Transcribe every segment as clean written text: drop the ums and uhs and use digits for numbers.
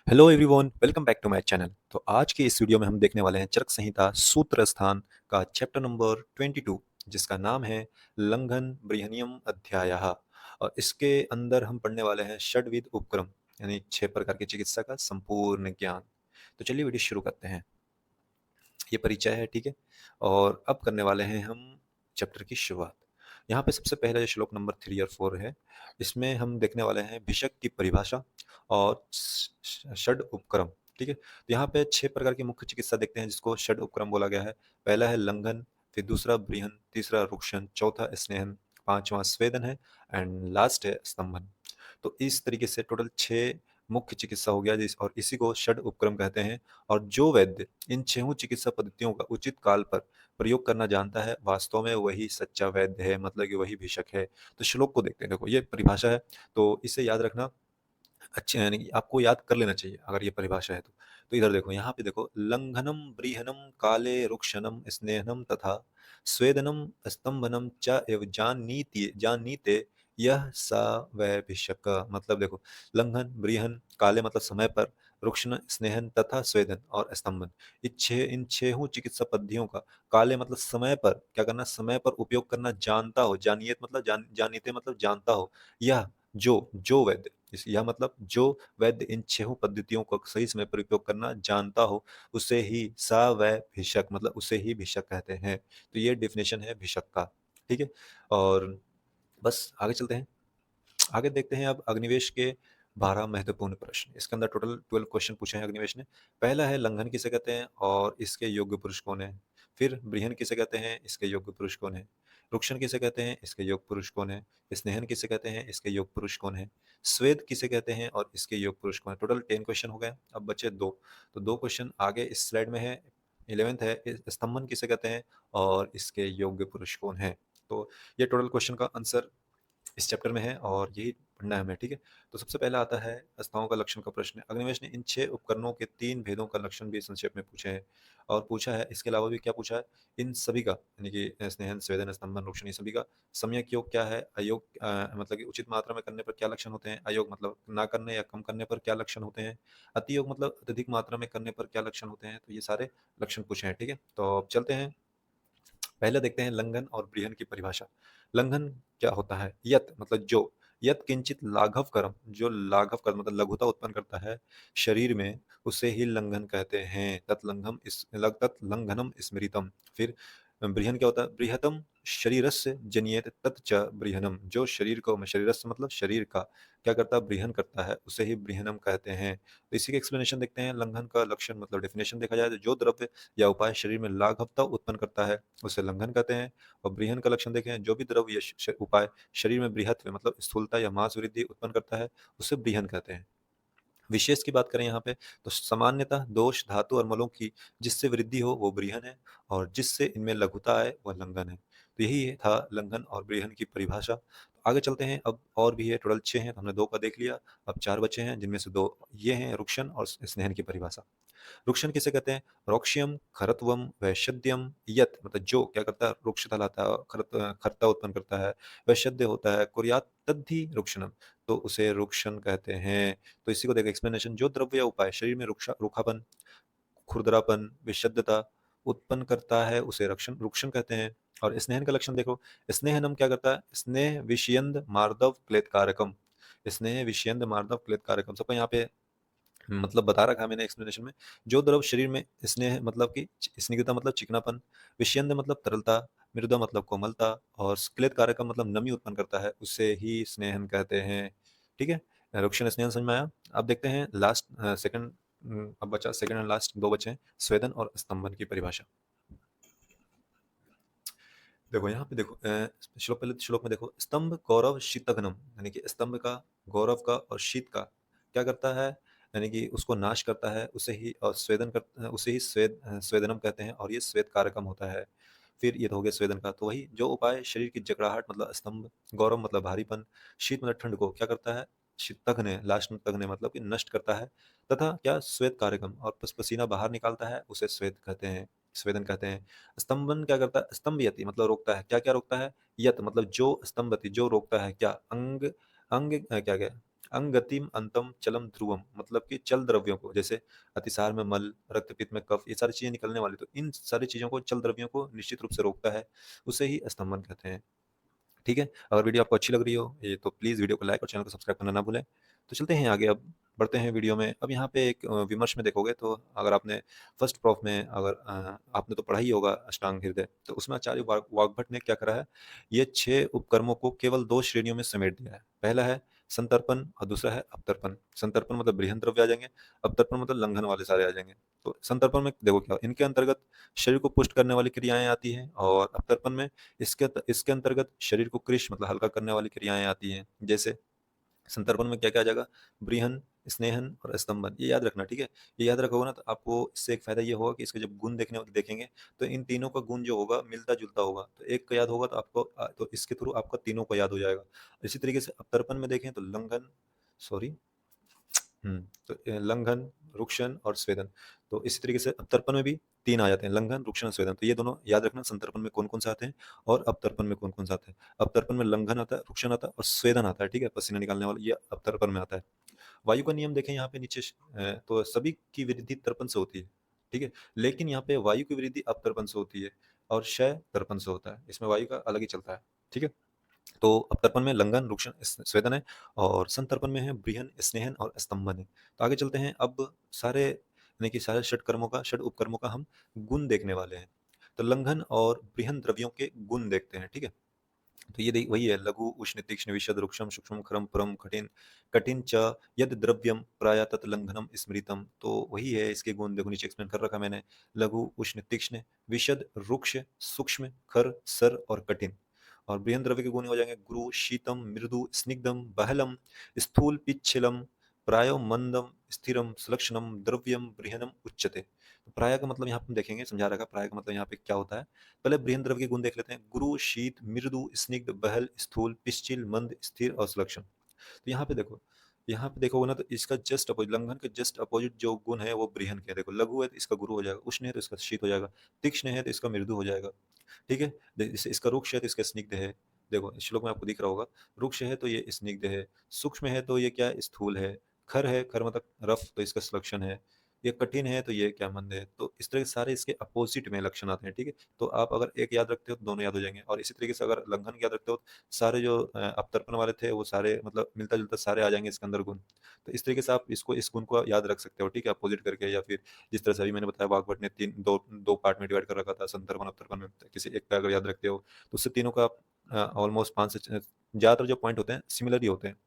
Hello everyone, welcome back to my channel. तो आज के इस वीडियो में हम देखने वाले हैं चरक संहिता सूत्र स्थान का चैप्टर नंबर 22, जिसका नाम है लंघन बृहनियम अध्यायः। और इसके अंदर हम पढ़ने वाले हैं षड्विध उपक्रम, यानी 6 प्रकार की चिकित्सा का संपूर्ण ज्ञान। तो चलिए वीडियो शुरू करते हैं। ये परिचय है, ठीक है। और अब करने वाले हैं हम चैप्टर की शुरुआत। यहाँ पे सबसे पहले जो श्लोक नंबर 3 और 4 है, इसमें हम देखने वाले हैं भिषक की परिभाषा और षड उपक्रम, ठीक है। तो यहाँ पे 6 प्रकार की मुख्य चिकित्सा देखते हैं जिसको षड उपक्रम बोला गया है। पहला है लंघन, फिर दूसरा बृहन, तीसरा रुक्षन, चौथा स्नेहन, पांचवा स्वेदन है, एंड लास्ट है स्तंभन। तो इस तरीके से टोटल 6 मुख्य चिकित्सा हो गया जिस और इसी को षड उपक्रम कहते हैं। और जो वैद्य इन 6 चिकित्सा पद्धतियों का उचित काल पर प्रयोग करना जानता है, वास्तव में वही सच्चा वैद्य है, मतलब कि वही भिषक है। तो श्लोक को देखते हैं, देखो ये परिभाषा है, तो इसे याद रखना। अच्छा, यानी कि आपको याद कर लेना चाहिए अगर ये परिभाषा है तो। इधर देखो, यहाँ पे देखो, लंघनम ब्रीहनम काले रुक्षणम स्नेहनम तथा स्वेदनम स्तंभनम च एव जानीते यह सा वह भिषक। मतलब देखो, लंघन, ब्रीहन, काले मतलब समय पर, रुक्षण, स्नेहन तथा स्वेदन और स्तंभन, इन छहों चिकित्सा पद्धतियों का काले मतलब समय पर क्या करना, समय पर उपयोग करना जानता हो, जानियत मतलब जानीते मतलब जानता हो, यह जो जो वैद्य यह मतलब जो वैद्य इन 6 पद्धतियों को सही समय पर उपयोग करना जानता हो, उसे ही सा वह भिषक, मतलब उसे ही भिषक कहते हैं। तो ये डेफिनेशन है भिषक का, ठीक है। और बस आगे चलते हैं। आगे देखते हैं अब अग्निवेश के 12 महत्वपूर्ण प्रश्न। इसके अंदर टोटल 12 क्वेश्चन पूछे हैं अग्निवेश ने। पहला है लंघन किसे कहते हैं और इसके योग्य पुरुष कौन है। फिर बृहन किसे कहते हैं, इसके योग्य पुरुष कौन है। रुक्षण किसे कहते हैं, इसके योग्य पुरुष कौन है। स्नेहन किसे कहते हैं, इसके योग्य पुरुष कौन है। स्वेद किसे कहते हैं और इसके योग्य पुरुष कौन है। टोटल 10 क्वेश्चन हो गए, अब बचे 2। तो 2 क्वेश्चन आगे इस स्लाइड में है। 11th है स्तंभन किसे कहते हैं और इसके योग्य पुरुष कौन है। तो ये टोटल क्वेश्चन का आंसर इस चैप्टर में है और यही पढ़ना है हमें, ठीक है। तो सबसे पहला आता है अस्थाओं का लक्षण का प्रश्न। अग्निवेश ने इन 6 उपकरणों के 3 भेदों का लक्षण भी संक्षेप में पूछे हैं। और पूछा है, इसके अलावा भी क्या पूछा है, इन सभी का, यानी कि स्नेहन, स्वेदन, स्तंभन, रुक्षण, ये सभी का सम्यक योग क्या है, अयोग मतलब कि उचित मात्रा में करने पर क्या लक्षण होते हैं, अयोग मतलब ना करने या कम करने पर क्या लक्षण होते हैं, अतियोग मतलब अत्यधिक मात्रा में करने पर क्या लक्षण होते हैं। तो ये सारे लक्षण पूछे हैं, ठीक है। तो अब चलते हैं, पहले देखते हैं लंघन और बृहन की परिभाषा। लंघन क्या होता है, यत मतलब जो, यत किंचित लाघव कर्म, जो लाघव कर्म मतलब लघुता उत्पन्न करता है शरीर में, उसे ही लंघन कहते हैं। तत् लंघनम स्मृतम। फिर बृहन क्या होता है, बृहतम शरीरस्य जनियेत तत् च बृहनम, जो शरीर को, शरीरस्य मतलब शरीर का क्या करता है, बृहन करता है, उसे ही बृहनम कहते हैं। तो इसी के एक्सप्लेनेशन देखते हैं। लंघन का लक्षण मतलब डेफिनेशन देखा जाए तो जो द्रव्य या उपाय शरीर में लाघवता उत्पन्न करता है उसे लंघन कहते हैं। और बृहन का लक्षण देखें, जो भी द्रव्य या उपाय शरीर में बृहत्व मतलब स्थूलता या मांस वृद्धि उत्पन्न करता है उसे बृहन कहते हैं। विशेष की बात करें यहाँ पे, तो सामान्यतः दोष धातु और मलों की जिससे वृद्धि हो वो बृहन है, और जिससे इनमें लघुता आए वह लंघन है। तो यही था लंघन और बृहन की परिभाषा। तो आगे चलते हैं, अब और भी है, टोटल 6 हैं, तो हमने 2 का देख लिया। अब 4 बचे हैं, जिनमें से 2 ये हैं, रुक्षन और स्नेहन की परिभाषा। रुक्षण किसे कहते हैं, रोक्ष्यम खरत्वम वैशद्यम, यत मतलब जो क्या करता है, रुक्षता लाता है, खरता उत्पन्न करता है, वैशद्य होता है, कुर्यात तद्धि रुक्षणम, तो उसे रुक्षण कहते हैं। तो इसी को देखो एक्सप्लेनेशन, जो द्रव्य या उपाय शरीर में रूखापन, खुरदरापन, विशुद्धता उत्पन्न करता है उसे रुक्षण कहते हैं। और स्नेहन का लक्षण देखो, स्नेहनम क्या करता है, स्नेह विषयंद मार्दव क्लेदकारकम, स्नेह विषयंद मार्दव क्लेदकारकम, सबका यहाँ पे मतलब बता रखा है मैंने एक्सप्लेनेशन में। जो द्रव शरीर में स्नेह मतलब कि स्निग्धता मतलब चिकनापन, विषयंद मतलब तरलता, मृदा मतलब कोमलता, और स्क्लेद कारकम मतलब नमी उत्पन्न करता है, उसे ही स्नेहन कहते हैं, ठीक है। रुक्षण स्नेहन समझ में आया। अब देखते हैं लास्ट सेकंड, अब बचा सेकंड एंड लास्ट 2 बचे हैं, स्वेदन और स्तंभन की परिभाषा। देखो यहाँ पे देखो, श्लोक, पहले श्लोक में देखो, स्तंभ गौरव शीतघ्नम, यानी कि स्तंभ का, गौरव का और शीत का क्या करता है, यानी कि उसको नाश करता है, उसे ही और उसे ही स्वेदनम कहते हैं, और ये श्वेत कारकम होता है। फिर ये तो हो गया स्वेदन का। तो वही जो उपाय शरीर की जकड़ाहट मतलब स्तंभ, गौरव मतलब भारीपन, शीत मतलब ठंड को क्या करता है, तघने, लास्ट में तघने मतलब कि नष्ट करता है, तथा क्या श्वेत कार्यक्रम और पसीना बाहर निकालता है, उसे श्वेत कहते हैं, स्वेदन कहते हैं। स्तंभन क्या करता है, स्तंभयति मतलब रोकता है, क्या क्या रोकता है, यत मतलब जो, स्तंभति जो रोकता है, क्या अंग, अंग क्या क्या अंगतिम अंतम चलम ध्रुवम, मतलब कि चल द्रव्यों को, जैसे अतिसार में मल, रक्तपित्त में कफ, ये सारी चीज़ें निकलने वाली, तो इन सारी चीज़ों को, चल द्रव्यों को निश्चित रूप से रोकता है, उसे ही स्तंभन कहते हैं। ठीक है? अगर वीडियो आपको अच्छी लग रही हो ये, तो प्लीज़ वीडियो को लाइक और चैनल को सब्सक्राइब करना ना भूलें। तो चलते हैं आगे, अब बढ़ते हैं वीडियो में। अब यहाँ पे एक विमर्श में देखोगे तो, अगर आपने फर्स्ट प्रॉफ में, अगर आपने तो पढ़ा ही होगा अष्टांग हृदय, तो उसमें आचार्य वाग्भट ने क्या करा है, ये 6 उपकर्मों को केवल 2 श्रेणियों में समेट दिया है। पहला है संतर्पण और दूसरा है अपतर्पण। संतर्पण मतलब बृहन द्रव्य आ जाएँगे, अपतर्पण मतलब लंघन वाले सारे आ जाएँगे। तो संतर्पण में देखो क्या, इनके अंतर्गत शरीर को पुष्ट करने वाली क्रियाएँ आती हैं, और अपतर्पण में इसके अंतर्गत शरीर को कृश मतलब हल्का करने वाली क्रियाएँ आती हैं। जैसे संतर्पण में क्या-क्या आ जाएगा, ब्रीहन, स्नेहन और स्तंभन, ये याद रखना, ठीक है? ये याद रखोगे ना, तो आपको इससे एक फ़ायदा ये होगा कि इसके जब गुण देखेंगे, तो इन तीनों का गुण जो होगा मिलता-जुलता होगा। तो एक का याद होगा तो आपको तो इसके थ्रू आपका तीनों का याद हो जाएगा। इसी तरीके से अपतर्पण में देखें तो लंघन, सॉरी, तो लंघन, रुक्षन और स्वेदन। तो इसी तरीके से अवतर्पण में भी 3 आ जाते हैं, लंघन, रुक्षन और स्वेदन। तो ये दोनों याद रखना, संतर्पण में कौन-कौन से आते हैं और अवतर्पण में कौन-कौन से आते हैं। अवतर्पण में लंघन आता है, रुक्षन आता है और स्वेदन आता है, ठीक है? पसीना निकालने वाला, ये अवतर्पण में आता है। वायु का नियम देखें यहाँ पे नीचे, तो सभी की वृद्धि तर्पण से होती है, ठीक है? लेकिन यहाँ पे वायु की वृद्धि अवतर्पण से होती है और क्षय तर्पण से होता है। इसमें वायु का अलग ही चलता है, ठीक है? तो अवतर्पण में लंघन, रुक्षन, स्वेदन है, और संतर्पण में है बृहन, स्नेहन और स्तंभन है। तो आगे चलते हैं, अब सारे यानी कि सारे षट उपकर्मों का हम गुण देखने वाले हैं। तो लंघन और बृहन द्रव्यों के गुण देखते हैं, ठीक है? तो ये वही है, लघु, उष्ण, तीक्ष्ण, विशद, रुक्षम, सूक्ष्म, खरम, परम, कठिन, कठिन च यद द्रव्यम प्रायः तत् लंघनम स्मृतम। तो वही है, इसके गुण देखो, नीचे एक्सप्लेन कर रखा मैंने। लघु, उष्ण, तीक्ष्ण, विशद, रुक्ष, सूक्ष्म, खर, सर और कठिन। और बृहन द्रव्य के गुण हो जाएंगे गुरु, शीतम, मृदु, स्निग्धम, बहलम, स्थूल, पिच्छलम, प्रायो मंदम, स्थिरम, सुलक्षणम, द्रव्यम, बृहनम उच्यते। तो प्राय का मतलब यहाँ पे हम देखेंगे, समझा रखा प्राय का मतलब यहाँ पे क्या होता है। पहले बृहन द्रव्य के गुण देख लेते हैं, गुरु, शीत, मृदु, स्निग्ध, बहल, स्थूल, पिश्चिल, मंद, स्थिर और सुलक्षण। तो यहाँ पे देखोगे ना, तो इसका जस्ट अपोजिट, लंघन के जस्ट अपोजिट जो गुण है वो बृहन के हैं। देखो, लघु है तो इसका गुरु हो जाएगा, उष्ण है तो इसका शीत हो जाएगा, तीक्ष्ण है तो इसका मृदु हो जाएगा, ठीक है? जैसे इसका रुक्ष है तो इसका स्निग्ध है। देखो, इस श्लोक में आपको दिख रहा होगा, रुक्ष है तो ये स्निग्ध है, सूक्ष्म है तो ये क्या है, स्थूल है, खर है, खर मतलब रफ, तो इसका सुलक्षण है, ये कठिन है तो ये क्या, मंद है। तो इस तरह के सारे इसके अपोजिट में लक्षण आते हैं, ठीक है? तो आप अगर एक याद रखते हो तो दोनों याद हो जाएँगे, और इसी तरीके से अगर लंघन याद रखते हो, तो सारे जो अवतर्पण वाले थे वो सारे मतलब मिलता-जुलता सारे आ जाएँगे इसके अंदर गुण। तो इस तरीके से आप इस गुण को याद रख सकते हो, ठीक है? अपोजिट करके, या फिर जिस तरह से अभी मैंने बताया, वाग्भट ने 3 2 2 पार्ट में डिवाइड कर रखा था, संतर्पण, अवतर्पण में। तो किसी एक का अगर याद रखते हो, तो उससे तीनों का आप ऑलमोस्ट 5 से ज़्यादातर जो पॉइंट होते हैं सिमिलर ही होते हैं।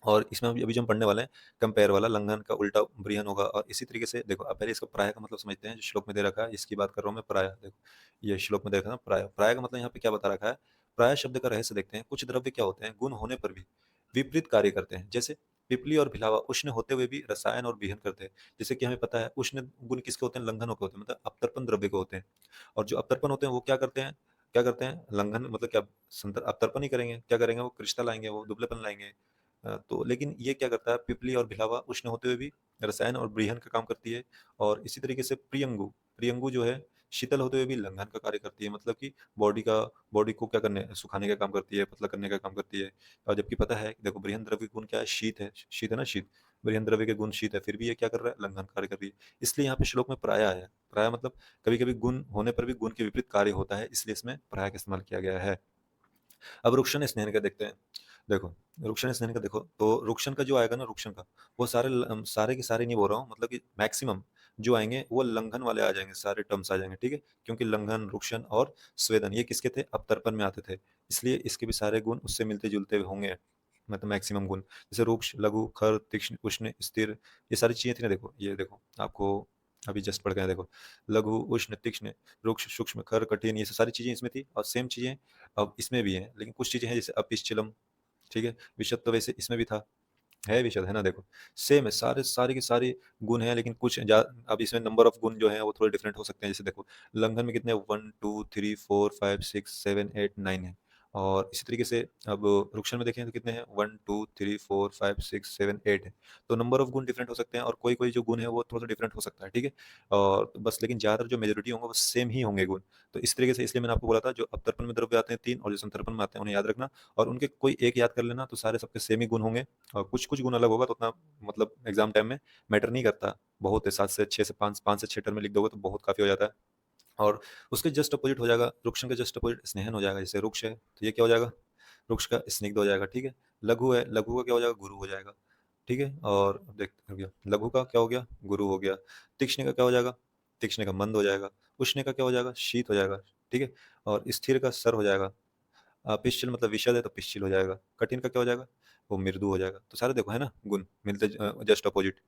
और इसमें अभी अभी जो हम पढ़ने वाले हैं, कंपेयर वाला, लंघन का उल्टा बृहन होगा। और इसी तरीके से देखो, अब पहले इसको प्राय का मतलब समझते हैं, जो श्लोक में दे रखा है, इसकी बात कर रहा हूँ मैं, प्राय। देखो, ये श्लोक में देखा ना, प्राय, प्राय का मतलब यहाँ पे क्या बता रखा है। प्राय शब्द का रहस्य देखते हैं। कुछ द्रव्य क्या होते हैं, गुण होने पर भी विपरीत कार्य करते हैं। जैसे पिपली और भिलावा उष्ण होते हुए भी रसायन और विहन करते हैं। जैसे कि हमें पता है, उष्ण गुण किसके होते हैं, लंघनों के होते हैं, मतलब अपतर्पण द्रव्य के होते हैं। और जो अपतर्पण होते हैं वो क्या करते हैं, लंघन मतलब क्या, अपतर्पण ही करेंगे, क्या करेंगे, वो क्रिस्टल लाएंगे, वो दुबलेपन लाएंगे। तो लेकिन ये क्या करता है, पिपली और भिलावा उष्ण होते हुए भी रसायन और ब्रीहन का काम करती है। और इसी तरीके से प्रियंगु, प्रियंगु जो है, शीतल होते हुए भी लंघन का कार्य करती है, मतलब कि बॉडी को क्या करने, सुखाने का काम करती है, पतला करने का काम करती है। और जबकि पता है कि देखो, बृहन द्रव्य गुण क्या है, शीत है ना, शीत, बृहन द्रव्य के गुण शीत है, फिर भी ये क्या कर रहा है, लंघन कार्य कर रही है। इसलिए यहाँ पे श्लोक में प्राय आया है। प्राय मतलब कभी कभी गुण होने पर भी गुण के विपरीत कार्य होता है, इसलिए इसमें प्राय का इस्तेमाल किया गया है। अब रुक्षण स्नेहन का देखते हैं। देखो, रुक्षण स्नेहन का देखो, तो रुक्षण का जो आएगा ना, रुक्षण का, वो सारे के सारे नहीं बोल रहा हूँ, मतलब कि मैक्सिमम जो आएँगे वो लंघन वाले आ जाएँगे, सारे टर्म्स आ जाएँगे, ठीक है? क्योंकि लंघन, रुक्षण और स्वेदन ये किसके थे? अवतर्पण में आते थे। इसलिए इसके भी सारे गुण उससे मिलते-जुलते होंगे, मतलब मैक्सिमम गुण। जैसे रुक्ष, लघु, खर, तीक्ष्ण, उष्ण, स्थिर, ये सारी चीज़ें थी ना, देखो, ये देखो, आपको अभी जस्ट पढ़ के आए, देखो, लघु, उष्ण, तीक्ष्ण, रुक्ष, सूक्ष्म, खर, कठिन, ये सारी चीज़ें इसमें थी, और सेम चीज़ें अब इसमें भी है, लेकिन कुछ चीज़ें हैं जैसे अपिश्चिलम, ठीक है? विशद तो वैसे इसमें भी था, है विशद, है ना? देखो, सेम है, सारे के सारे गुण हैं, लेकिन कुछ अब इसमें नंबर ऑफ गुण जो हैं वो थोड़े डिफरेंट हो सकते हैं। जैसे देखो, लंघन में कितने 1, 2, 3, 4, 5, 6, 7, 8, 9 है, और इसी तरीके से अब रुक्शन में देखें तो कितने हैं 1 2 3 4 5 6 7 8 है। तो नंबर ऑफ गुण डिफरेंट हो सकते हैं और कोई-कोई जो गुण है वो थोड़ा-सा डिफरेंट हो सकता है, ठीक है? और बस लेकिन ज़्यादातर जो मेजॉरिटी होंगे वो सेम ही होंगे गुण। तो इस तरीके से इसलिए मैंने आपको बोला था जो अवतर्पण में द्रव्य आते हैं 3 और जो संतर्पण में आते हैं उन्हें याद रखना और उनके कोई एक याद कर लेना तो सारे सबके सेम ही गुण होंगे और कुछ-कुछ गुण अलग होगा तो उतना मतलब एग्ज़ाम टाइम में मैटर नहीं करता। बहुत है 7 से 6 से 5 से 6 टर्म में लिख दोगे तो बहुत काफ़ी हो जाता है। और उसके जस्ट अपोज़िट हो जाएगा, रुक्शन के जस्ट अपोज़िट स्नेहन हो जाएगा। जैसे रुक्ष है, तो ये क्या हो जाएगा? रुक्ष का स्निग्ध हो जाएगा, ठीक है? लघु है, लघु का क्या हो जाएगा? गुरु हो जाएगा, ठीक है? और देखते हो गया, लघु का क्या हो गया? गुरु हो गया। तीक्ष्ण का क्या हो जाएगा? तीक्ष्ण का मंद हो जाएगा। उष्ण का क्या हो जाएगा? शीत हो जाएगा, ठीक है? और स्थिर का सर हो जाएगा। पिश्चिल मतलब विषद है तो पिश्चिल हो जाएगा। कठिन का क्या हो जाएगा? वो मृदु हो जाएगा। तो सारे देखो है ना गुण मिलते जस्ट अपोज़िट।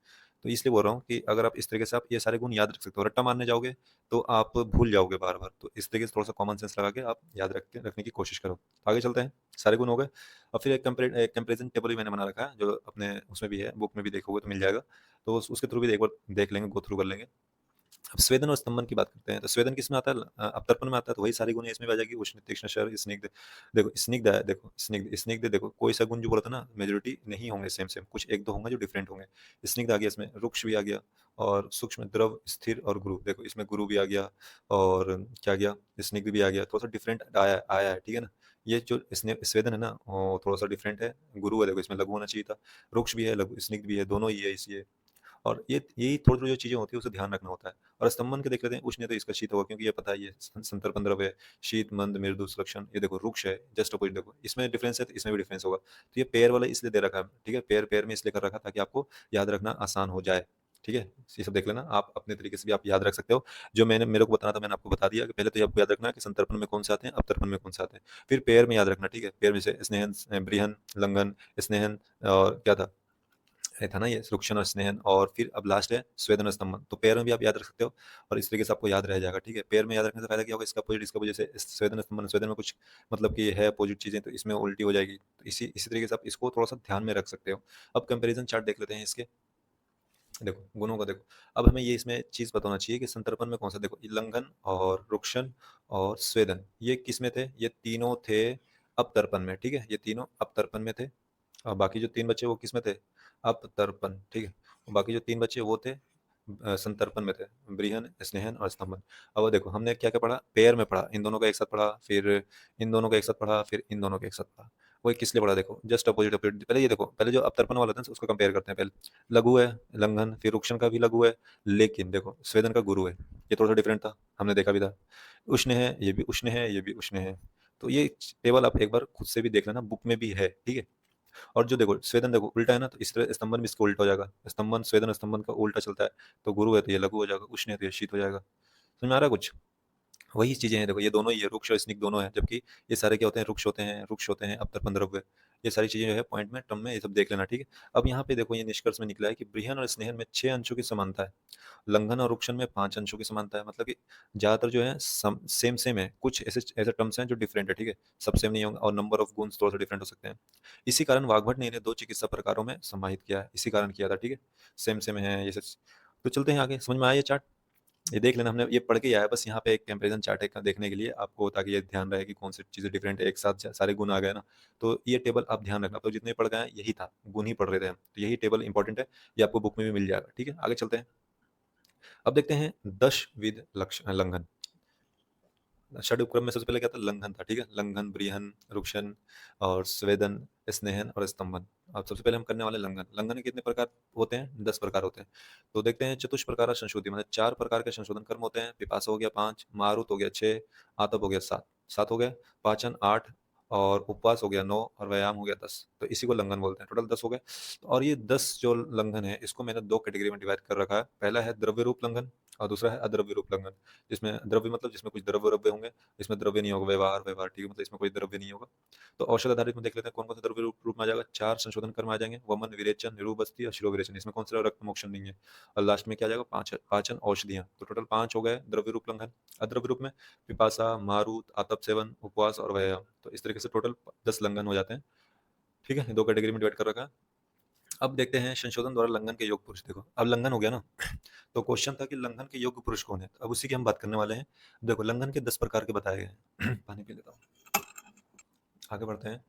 तो इसलिए बोल रहा हूँ कि अगर आप इस तरीके से आप ये सारे गुण याद रख सकते हो। रट्टा मारने जाओगे तो आप भूल जाओगे बार-बार। तो इस तरीके से थोड़ा-सा कॉमन सेंस लगा के आप याद रखने की कोशिश करो। आगे चलते हैं, सारे गुण हो गए। और फिर एक कंपैरिज़न टेबल भी मैंने बना रखा है जो अपने उसमें भी है, बुक में भी देखोगे तो मिल जाएगा। तो उसके थ्रू भी एक बार देख लेंगे, गो थ्रू कर लेंगे। अब स्वेदन और स्तंभन की बात करते हैं, तो स्वेदन किसमें आता है? अवतर्पण में आता है, तो वही सारी गुण इसमें भी आ जाएगी। उष्ण, तीक्ष्ण, शर, स्निग्ध। देखो स्निग्ध है, देखो स्निग्ध स्निग्ध देखो कोई सा गुण जो बोला था ना मेजॉरिटी नहीं होंगे सेम, कुछ 1-2 होंगे जो डिफरेंट होंगे। स्निग्ध आ गया इसमें, रुक्ष भी आ गया और सूक्ष्म, द्रव, स्थिर और गुरु। देखो इसमें गुरु भी आ गया और क्या आ गया? स्निग्ध भी आ गया, थोड़ा-सा डिफरेंट आया आया है, ठीक है ना? ये जो स्वेदन है ना, वो थोड़ा-सा डिफरेंट है। गुरु है, देखो इसमें लघु होना चाहिए था। रुक्ष भी है, लघु स्निग्ध भी है, दोनों ही है इसलिए। और ये यही थोड़ी-थोड़ी जो चीज़ें होती है उसे ध्यान रखना होता है। और स्तंभन के देख लेते हैं, उष्ण है तो इसका शीत होगा क्योंकि ये पता है ये संतर्पण द्रव्य है। शीत, मंद, मृदु, सुलक्षण। ये देखो रुक्ष है, जस्ट अपोज़िट देखो। इसमें डिफरेंस है तो इसमें भी डिफरेंस होगा। तो ये पेयर वाला इसलिए दे रखा है, ठीक है? पेयर में इसलिए कर रखा है ताकि आपको याद रखना आसान हो जाए, ठीक है? ये सब देख लेना, आप अपने तरीके से भी आप याद रख सकते हो। जो मेरे को बताना था मैंने आपको बता दिया कि पहले तो ये आपको याद रखना है कि संतर्पण में कौन से आते हैं, अवतर्पण में कौन से आते हैं। फिर पेयर में याद रखना, ठीक है? पेयर में जैसे स्नेहन, बृहन, लंघन, स्नेहन और क्या था? ये था ना ये रुक्षण और स्नेहन और फिर अब लास्ट है स्वेदन और स्तंभन। तो पेयर में भी आप याद रख सकते हो और इस तरीके से आपको याद रह जाएगा, ठीक है? पेयर में याद रखने से फायदा क्या होगा? इसका अपोजिट इसका वजह से स्वेदन स्तंभन, स्वेदन में कुछ मतलब कि है अपोजिट चीजें तो इसमें उल्टी हो जाएगी। तो इसी तरीके से आप इसको थोड़ा सा ध्यान में रख सकते हो। अब कंपेरिजन चार्ट देख लेते हैं इसके। देखो गुणों का देखो, अब हमें ये इसमें चीज बताना चाहिए कि संतर्पण में कौन सा, देखो ये लंघन और रुक्षन और स्वेदन ये किस में थे? ये तीनों थे अपतर्पण में, ठीक है? ये तीनों अपतर्पण में थे और बाकी जो 3 बचे वो किसमें थे? अपतर्पण, ठीक है? और बाकी जो 3 बचे वो थे संतर्पण में थे, बृहन, स्नेहन और स्तंभन। अब देखो हमने क्या-क्या पढ़ा? पेयर में पढ़ा, इन दोनों का एक साथ पढ़ा, फिर इन दोनों का एक साथ पढ़ा, फिर इन दोनों का एक साथ पढ़ा। वही किस लिए पढ़ा देखो, जस्ट अपोजिट अपोजिट। पहले ये देखो, पहले जो अपतर्पण वाला था उसको कंपेयर करते हैं पहले। लघु है, लंघन, फिर रुक्षण का भी लघु है, लेकिन देखो स्वेदन का गुरु है। ये थोड़ा-सा डिफरेंट था, हमने देखा भी था। उष्ण है, ये भी उष्ण है, ये भी उष्ण है। तो ये टेबल आप एक बार खुद से भी देख लेना, बुक में भी है, ठीक है? और जो देखो स्वेदन देखो उल्टा है ना, तो इस तरह स्तंभन भी इसका उल्टा हो जाएगा। स्तंभन स्वेदन स्तंभन का उल्टा चलता है। तो गुरु है तो ये लघु हो जाएगा, उष्ण है तो ये शीत हो जाएगा। समझ में आ रहा है कुछ? वही चीज़ें हैं देखो, ये दोनों ही है, रुक्ष और स्निग्ध दोनों हैं, जबकि ये सारे क्या होते हैं? रुक्ष होते हैं, अवतर्पण द्रव्य। ये सारी चीज़ें जो है पॉइंट में, टर्म में ये सब देख लेना, ठीक है? अब यहाँ पे देखो ये निष्कर्ष में निकला है कि बृहन और स्नेहन में 6 अंशों की समानता है। लंघन और रुक्षन में 5 अंशों की समानता है। मतलब कि ज़्यादातर जो है सेम है। कुछ ऐसे ऐसे टर्म्स हैं जो डिफरेंट है, ठीक है? सब सेम नहीं होंगे और नंबर ऑफ गुण्स थोड़ा-सा डिफरेंट हो सकते हैं। इसी कारण वाग्भट ने इन्हें 2 चिकित्सा प्रकारों में समाहित किया है। इसी कारण किया था, ठीक है? सेम है ये सच। तो चलते हैं आगे, समझ में आया ये चार्ट? ये देख लेना, हमने ये पढ़ के ही आया है, बस यहाँ पे एक कंपैरिजन चार्ट है देखने के लिए आपको, ताकि ये ध्यान रहे कि कौन सी चीज़ें डिफरेंट है, एक साथ सारे गुण आ गए ना। तो ये टेबल आप ध्यान रखना, तो जितने पढ़ गए हैं यही था, गुण ही पढ़ रहे थे हम। तो यही टेबल इंपॉर्टेंट है, ये आपको बुक में भी मिल जाएगा, ठीक है? आगे चलते हैं। अब देखते हैं दशविध लंघन। षड उपक्रम में सबसे पहले क्या था? लंघन था, ठीक है? लंघन, बृहन, रुक्षन और स्वेदन, स्नेहन और स्तंभन। अब सबसे पहले हम करने वाले लंघन। लंघन के कितने प्रकार होते हैं? 10 प्रकार होते हैं। तो देखते हैं, चतुष्प्रकार संशोधि मतलब 4 प्रकार के संशोधन कर्म होते हैं। पिपासा हो गया 5, मारुत हो गया 6, आतप हो गया 7, 7 हो गए, पाचन 8 और उपवास हो गया 9 और व्यायाम हो गया 10। तो इसी को लंघन बोलते हैं। टोटल 10 हो गए। और ये 10 जो लंघन है इसको मैंने 2 कैटेगरी में डिवाइड कर रखा है। पहला है द्रव्य रूप लंघन और दूसरा है अद्रव्य रूप लंघन। जिसमें द्रव्य मतलब जिसमें कुछ द्रव्य होंगे, इसमें द्रव्य नहीं होगा, व्यवहार, ठीक है? मतलब इसमें कोई द्रव्य नहीं होगा। तो औषध आधारित में देख लेते हैं कौन-कौन से द्रव्य रूप में आ जाएगा। 4 संशोधन कर्म आ जाएँगे, वमन, विरेचन, निरूपस्थि और शिरोविरेचन। इसमें कौन सा रक्त मोक्षण नहीं है। और लास्ट में क्या आ जाएगा? पाचन, औषधियाँ। तो टोटल 5 हो गए द्रव्य रूप लंघन। अद्रव्य रूप में पिपासा, मारुत, आतप सेवन, उपवास और व्यायाम। तो इस तरीके से टोटल 10 लंघन हो जाते हैं। ठीक है? 2 कैटेगरी में डिवाइड कर रखा है। अब देखते हैं संशोधन द्वारा लंघन के योग्य पुरुष। देखो, अब लंघन हो गया ना, तो क्वेश्चन था कि लंघन के योग्य पुरुष कौन है? तो अब उसी की हम बात करने वाले हैं। देखो लंघन के 10 प्रकार के बताए गए हैं। पानी पी लेता हूँ। आगे बढ़ते हैं।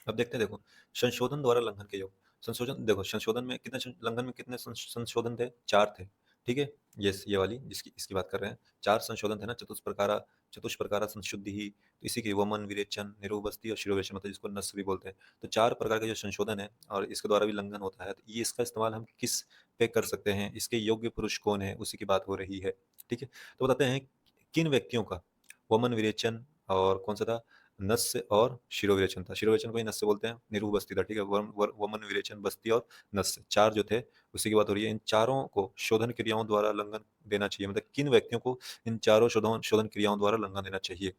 अब देखते हैं, देखो, संशोधन द्वारा लंघन के योग। संशोधन, देखो, संशोधन में कितने लंघन में कितने संशोधन थे? 4 थे। ठीक है? ये वाली जिसकी इसकी बात कर रहे हैं। 4 संशोधन थे ना, चतुष्प्रकारा संशुद्धि ही, तो इसी के वमन, विरेचन, निरूपबस्ती और शिरोवेशन, मतलब जिसको नस्य भी बोलते हैं। तो 4 प्रकार के जो संशोधन है और इसके द्वारा भी लंघन होता है, तो ये इसका इस्तेमाल हम किस पे कर सकते हैं? इसके योग्य पुरुष कौन है? उसी की बात हो रही है। ठीक है? तो बताते हैं किन व्यक्तियों का वमन, विरेचन और कौन सा था? नस्य और शिरोविरेचन था। शिरोविरेचन को ही नस्य बोलते हैं। निरूह बस्ती था, ठीक है? वमन, विरेचन, बस्ती और नस्य, 4 जो थे, उसी की बात हो रही है। इन चारों को शोधन क्रियाओं द्वारा लंघन देना चाहिए, मतलब किन व्यक्तियों को इन चारों शोधन शोधन क्रियाओं द्वारा लंघन देना चाहिए?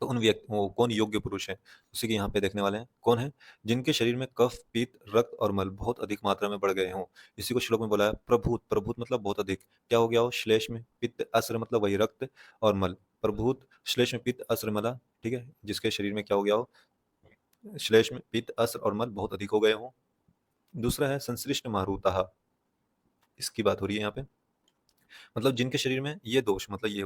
तो उन व्यक्ति वो कौन योग्य पुरुष हैं, उसी के यहाँ पे देखने वाले हैं। कौन है? जिनके शरीर में कफ, पित्त, रक्त और मल बहुत अधिक मात्रा में बढ़ गए हों। इसी को श्लोक में बोला है प्रभूत। प्रभूत मतलब बहुत अधिक। क्या हो गया हो? श्लेष में पित्त, अस्र मतलब वही रक्त और मल। प्रभूत, श्लेष में पित्त, अस्र, मला, ठीक है? जिसके शरीर में क्या हो गया हो? श्लेष में पित्त, अस्र और मल बहुत अधिक हो गए हों। दूसरा है संश्लिष्ट मारुतः। इसकी बात हो रही है यहाँ पे। मतलब जिनके शरीर में ये दोष, मतलब ये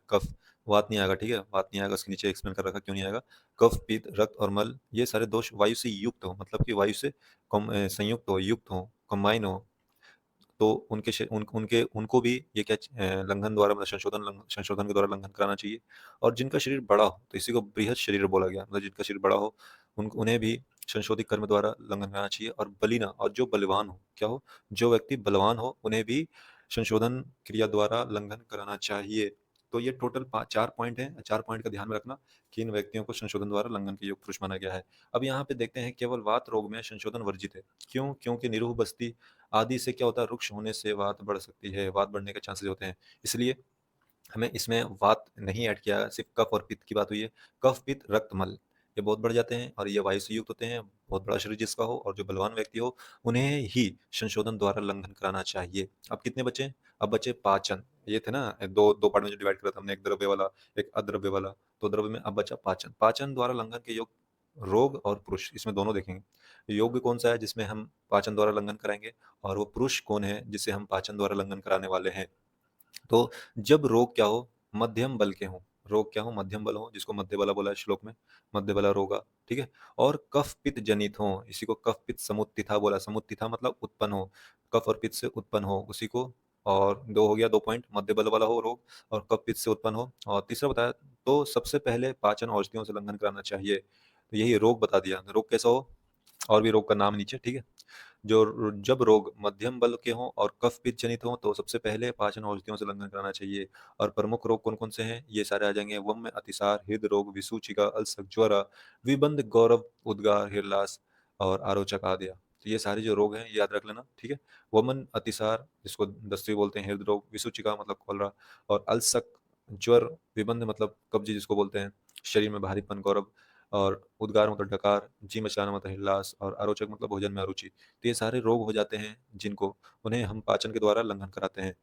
कफ, वात नहीं आएगा, ठीक है? वात नहीं आएगा, उसके नीचे एक्सप्लेन कर रखा क्यों नहीं आएगा। कफ, पित्त, रक्त और मल, ये सारे दोष वायु से युक्त हो, मतलब कि वायु से संयुक्त हो, युक्त हो, कंबाइन हो, तो उनके उनके उनको भी ये क्या लंघन द्वारा, मतलब संशोधन के द्वारा लंघन कराना चाहिए। और जिनका शरीर बड़ा हो, तो इसी को बृहत शरीर बोला गया, मतलब जिनका शरीर बड़ा हो, उन्हें भी संशोधित कर्म द्वारा लंघन कराना चाहिए। और बलिना, और जो बलवान हो, क्या हो? जो व्यक्ति बलवान हो, उन्हें भी संशोधन क्रिया द्वारा लंघन कराना चाहिए। तो ये टोटल 4 पॉइंट हैं। 4 पॉइंट का ध्यान में रखना कि इन व्यक्तियों को संशोधन द्वारा लंघन के योग्य पुरुष माना गया है। अब यहाँ पे देखते हैं, केवल वात रोग में संशोधन वर्जित है। क्यों? क्योंकि निरूह बस्ती आदि से क्या होता है? रुक्ष होने से वात बढ़ सकती है, वात बढ़ने के चांसेस होते हैं। इसलिए हमें इसमें वात नहीं ऐड किया, सिर्फ कफ और पित्त की बात हुई है। कफ, पित्त, रक्त, मल, ये बहुत बढ़ जाते हैं और ये वायु से युक्त होते हैं। बहुत बड़ा शरीर जिसका हो और जो बलवान व्यक्ति हो, उन्हें ही संशोधन द्वारा लंघन कराना चाहिए। अब कितने बचे? अब बचे पाचन। ये थे ना, दो दो पार्ट में जो डिवाइड करा था हमने, एक द्रव्य वाला, एक अद्रव्य वाला। तो द्रव्य में अब बचा पाचन। पाचन द्वारा लंघन के योग, रोग और पुरुष, इसमें दोनों देखेंगे। योग्य कौन सा है जिसमें हम पाचन द्वारा लंघन कराएंगे, और वो पुरुष कौन है जिसे हम पाचन द्वारा लंघन कराने वाले हैं। तो जब रोग क्या हो? मध्यम बल के हों। रोग क्या हो? मध्यम बल हो, जिसको मध्य बला बोला है श्लोक में। मध्य बला रोगा, ठीक है? और कफ पित्त जनित हो, इसी को कफ पित्त समुत्थिता बोला। समुत्थिता मतलब उत्पन्न हो, कफ और पित्त से उत्पन्न हो, उसी को। और दो हो गया, 2 पॉइंट, मध्य बल वाला हो रोग और कफ पित्त से उत्पन्न हो। और तीसरा बताया, तो सबसे पहले पाचन औषधियों से लंघन कराना चाहिए। तो यही रोग बता दिया। रोग कैसा हो? और भी रोग का नाम नीचे, ठीक है? जब रोग मध्यम बल के हों और कफ पित्त जनित हों, तो सबसे पहले पाचन औषधियों से लंघन कराना चाहिए। और प्रमुख रोग कौन कौन से हैं? ये सारे आ जाएंगे। वम्य, अतिसार, हृद रोग, विसूचिका, अल्सर, ज्वर, विबंध, गौरव, उद्गार, हिरलास और आरोचक आदि। तो ये सारे जो रोग हैं, ये याद रख लेना, ठीक है? वमन, अतिसार, जिसको दस्तरी बोलते हैं, हृद रोग, विसूचिका मतलब कॉलरा, और अल्सक, ज्वर, विबंध मतलब कब्जी जिसको बोलते हैं, शरीर में भारीपन, गौरव, और उद्गार मतलब डकार, जी मचलाना मतलब हिल्लास, और आरोचक मतलब भोजन में अरुचि। तो ये सारे रोग हो जाते हैं जिनको, उन्हें हम पाचन के द्वारा लंघन कराते हैं।